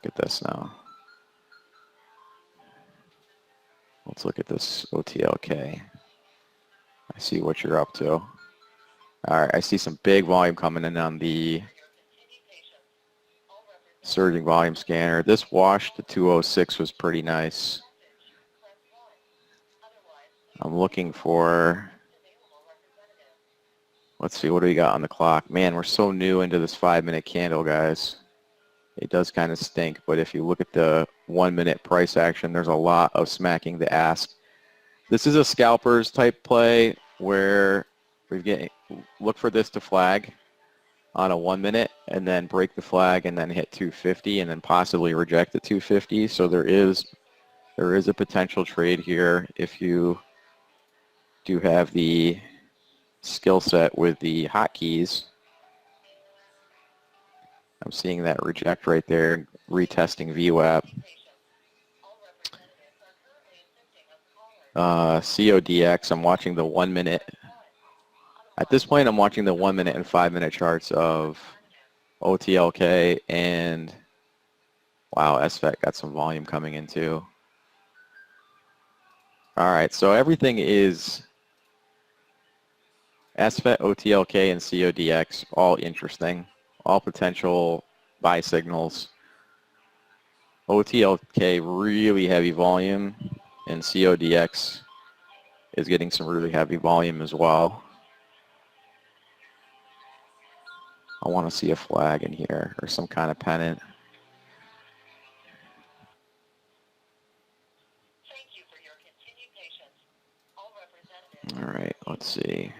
Look at this now. Let's look at this OTLK. I see what you're up to. All right, I see some big volume coming in on the surging volume scanner. This wash to 206 was pretty nice. I'm looking for, let's see, what do we got on the clock? Man, we're so new into this 5-minute candle, guys. It does kind of stink, but if you look at the 1-minute price action, there's a lot of smacking the ask. This is a scalpers type play where look for this to flag on a 1-minute and then break the flag and then hit 250 and then possibly reject the 250. So there is a potential trade here if you do have the skill set with the hotkeys. I'm seeing that reject right there, retesting VWAP. CODX, I'm watching the 1-minute. At this point, I'm watching the 1-minute and 5-minute charts of OTLK, and wow, SFET got some volume coming in too. All right, so everything is SFET, OTLK, and CODX, all interesting, all potential buy signals. OTLK, really heavy volume, and CODX is getting some really heavy volume as well. I want to see a flag in here or some kind of pennant. All right, let's see.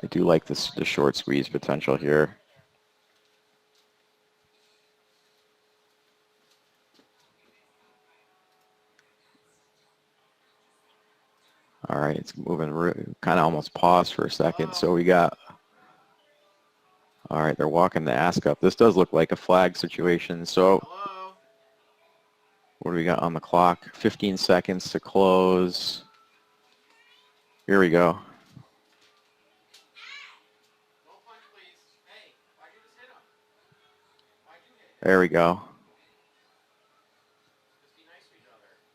I do like the short squeeze potential here. All right, it's moving, kind of almost paused for a second. So we got, all right, they're walking the ask up. This does look like a flag situation. So what do we got on the clock? 15 seconds to close. Here we go. There we go.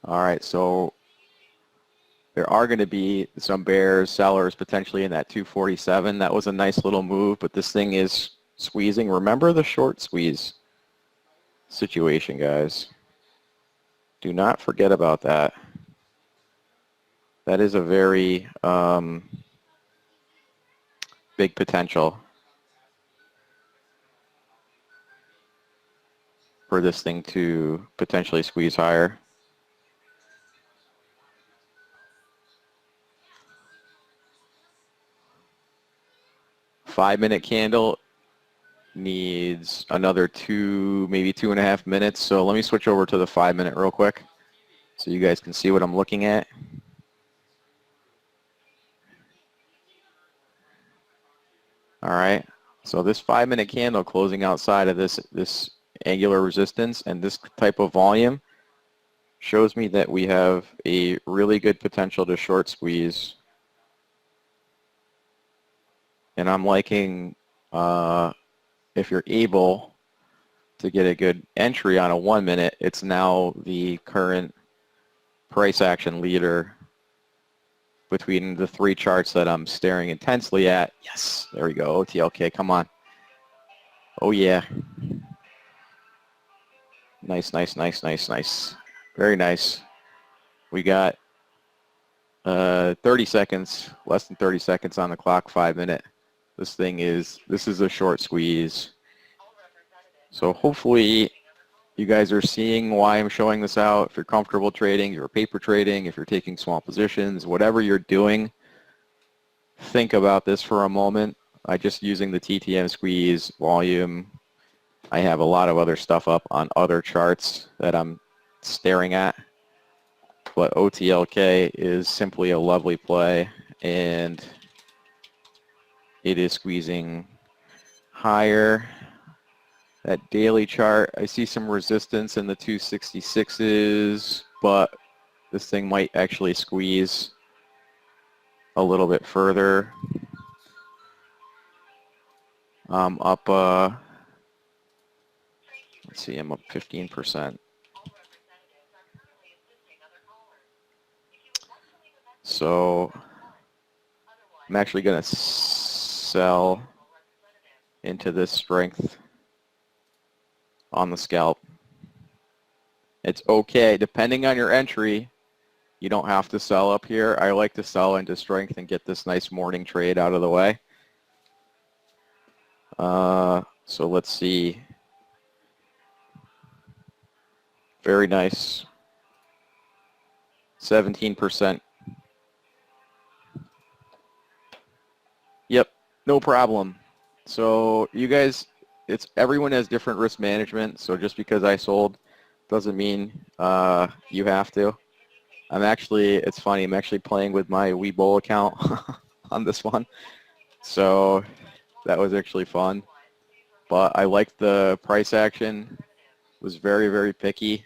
All right, so there are going to be some bears, sellers potentially in that 247. That was a nice little move, but this thing is squeezing. Remember the short squeeze situation, guys. Do not forget about that. That is a very big potential for this thing to potentially squeeze higher. Five-minute candle needs another maybe 2.5 minutes. So let me switch over to the 5-minute real quick so you guys can see what I'm looking at. All right, so this 5-minute candle closing outside of this angular resistance and this type of volume shows me that we have a really good potential to short squeeze. And I'm liking, if you're able to get a good entry on a 1-minute, it's now the current price action leader between the 3 charts that I'm staring intensely at. Yes, there we go. OTLK, come on. Oh yeah. Nice, nice, nice, nice, nice. Very nice. We got 30 seconds, less than 30 seconds on the clock, 5-minute. This is a short squeeze. So hopefully you guys are seeing why I'm showing this out. If you're comfortable trading, if you're paper trading, if you're taking small positions, whatever you're doing, think about this for a moment. I'm just using the TTM squeeze volume. I have a lot of other stuff up on other charts that I'm staring at. But OTLK is simply a lovely play, and it is squeezing higher. That daily chart, I see some resistance in the 266s, but this thing might actually squeeze a little bit further. Up, let's see, I'm up 15%. So I'm actually going to sell into this strength on the scalp. It's okay, depending on your entry, you don't have to sell up here. I like to sell into strength and get this nice morning trade out of the way. So let's see. Very nice. 17%. Yep, no problem. So you guys, everyone has different risk management. So just because I sold doesn't mean you have to. It's funny, I'm actually playing with my Webull account on this one. So that was actually fun. But I liked the price action. Was very, very picky.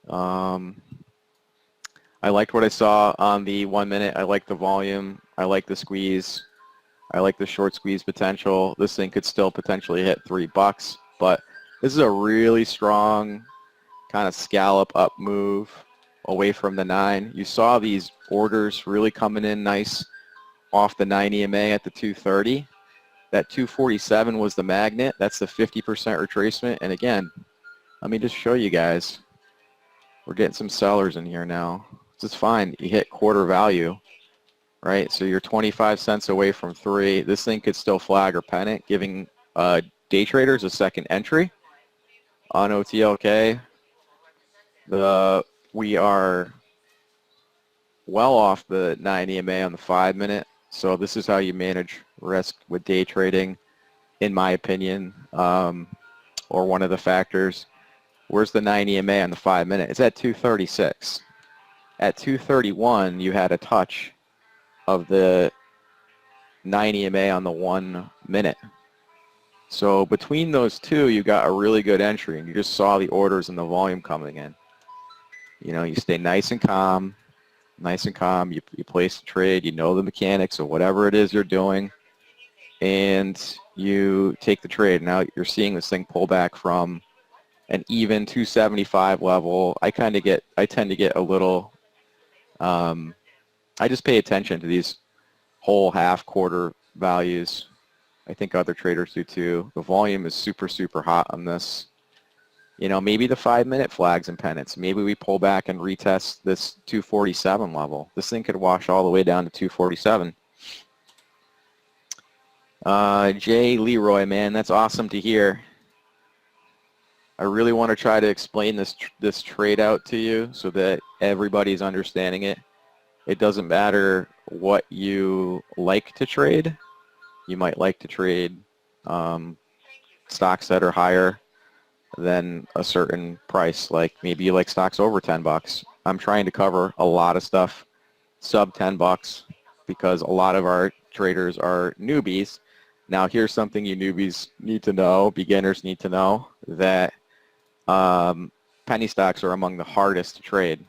I liked what I saw on the 1 minute. I liked the volume. I liked the squeeze. I like the short squeeze potential. This thing could still potentially hit $3, but this is a really strong kind of scallop up move away from the 9. You saw these orders really coming in nice off the 9 EMA at the 230. That 247 was the magnet. That's the 50% retracement. And again, let me just show you guys. We're getting some sellers in here now. This is fine. You hit quarter value, right? So you're 25 cents away from 3. This thing could still flag or pennant, giving day traders a second entry on OTLK. We are well off the 9 EMA on the 5 minute. So this is how you manage risk with day trading, in my opinion, or one of the factors. Where's the 9 EMA on the 5 minute? It's at 236. At 231, you had a touch of the 9 EMA on the 1 minute. So between those two, you got a really good entry, and you just saw the orders and the volume coming in. You know, you stay nice and calm. You place the trade. You know the mechanics of whatever it is you're doing, and you take the trade. Now you're seeing this thing pull back from an even 275 level. I tend to get a little. I just pay attention to these whole half quarter values. I think other traders do too. The volume is super, super hot on this. You know, maybe the 5 minute flags and pennants. Maybe we pull back and retest this 247 level. This thing could wash all the way down to 247. Jay Leroy, man, that's awesome to hear. I really want to try to explain this trade out to you so that everybody's understanding it. It doesn't matter what you like to trade. You might like to trade stocks that are higher than a certain price, like maybe you like stocks over $10. I'm trying to cover a lot of stuff sub $10 because a lot of our traders are newbies. Now here's something you newbies need to know, beginners need to know, that penny stocks are among the hardest to trade.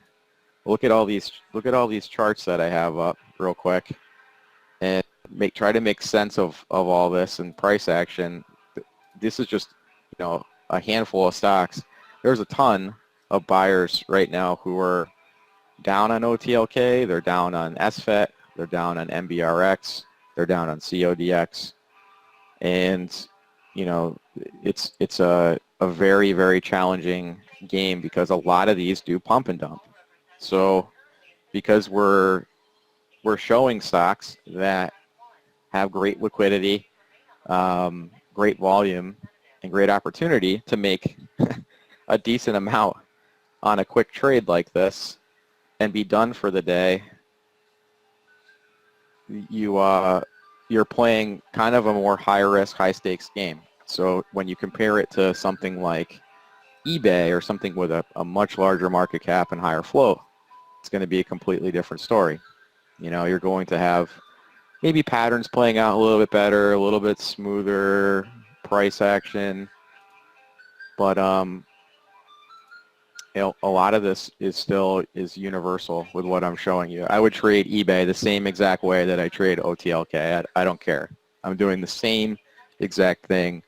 Look at all these charts that I have up real quick, and try to make sense of all this and price action. This is just, you know, a handful of stocks. There's a ton of buyers right now who are down on OTLK, they're down on SFET, they're down on MBRX, they're down on CODX, and you know, it's a very, very challenging game because a lot of these do pump and dump. So because we're showing stocks that have great liquidity, great volume, and great opportunity to make a decent amount on a quick trade like this and be done for the day, you're playing kind of a more high risk, high stakes game. So when you compare it to something like eBay or something with a much larger market cap and higher float, it's going to be a completely different story. You know, you're going to have maybe patterns playing out a little bit better, a little bit smoother price action, but you know, a lot of this is universal with what I'm showing you. I would trade eBay the same exact way that I trade OTLK. I don't care. I'm doing the same exact thing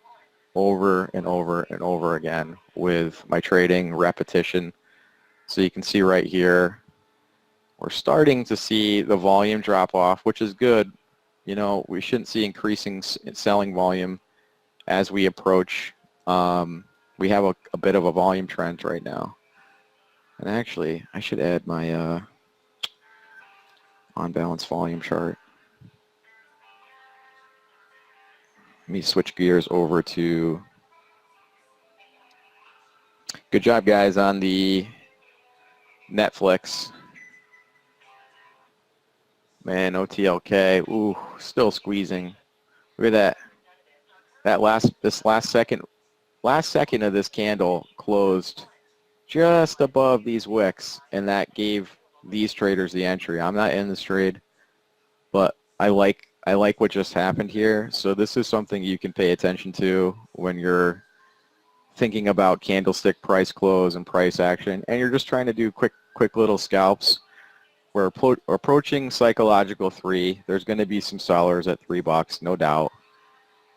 over and over and over again with my trading repetition. So you can see right here, we're starting to see the volume drop off, which is good. You know, we shouldn't see increasing selling volume as we approach. We have a bit of a volume trend right now. And actually, I should add my on-balance volume chart. Let me switch gears over to, good job guys on the Netflix. Man, OTLK, ooh, still squeezing. Look at that. This last second of this candle closed just above these wicks, and that gave these traders the entry. I'm not in this trade, but I like what just happened here. So this is something you can pay attention to when you're thinking about candlestick price close and price action, and you're just trying to do quick little scalps. We're approaching psychological 3. There's going to be some sellers at $3, no doubt.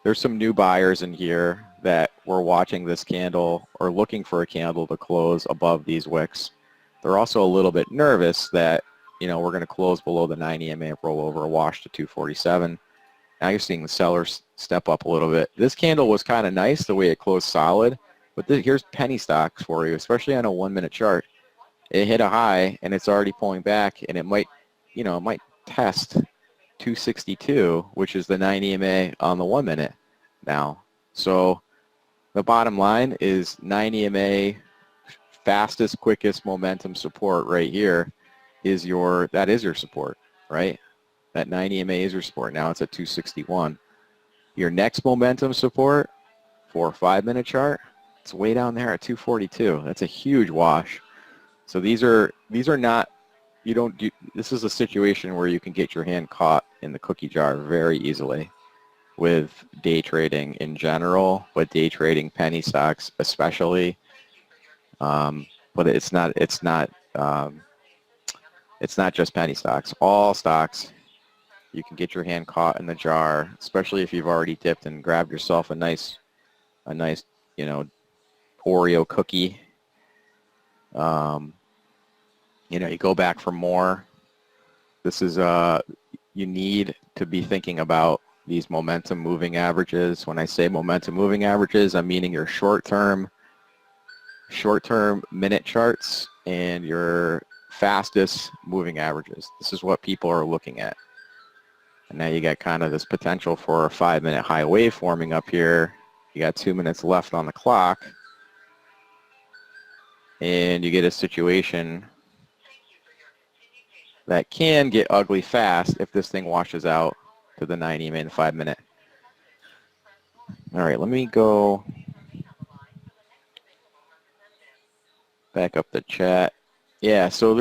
There's some new buyers in here that were watching this candle or looking for a candle to close above these wicks. They're also a little bit nervous that, you know, we're going to close below the 90 EMA rollover, wash to 247. Now you're seeing the sellers step up a little bit. This candle was kind of nice the way it closed solid, but here's penny stocks for you, especially on a 1-minute chart. It hit a high and it's already pulling back, and it might, you know, it might test 262, which is the 90 EMA on the 1-minute now. So the bottom line is 90 EMA, fastest, quickest momentum support right here is that is your support, right? That 90 EMA is your support. Now it's at 261. Your next momentum support for a 5-minute chart, it's way down there at 242. That's a huge wash. So these are not, this is a situation where you can get your hand caught in the cookie jar very easily with day trading in general, but day trading penny stocks especially. But it's not just penny stocks. All stocks, you can get your hand caught in the jar, especially if you've already dipped and grabbed yourself a nice, you know, Oreo cookie. You know, you go back for more. This is you need to be thinking about these momentum moving averages. When I say momentum moving averages, I'm meaning your short-term minute charts and your fastest moving averages. This is what people are looking at. And now you got kind of this potential for a 5-minute high wave forming up here. You got 2 minutes left on the clock. And you get a situation that can get ugly fast if this thing washes out to the 90 minute, 5-minute. All right, let me go back up the chat. Yeah, so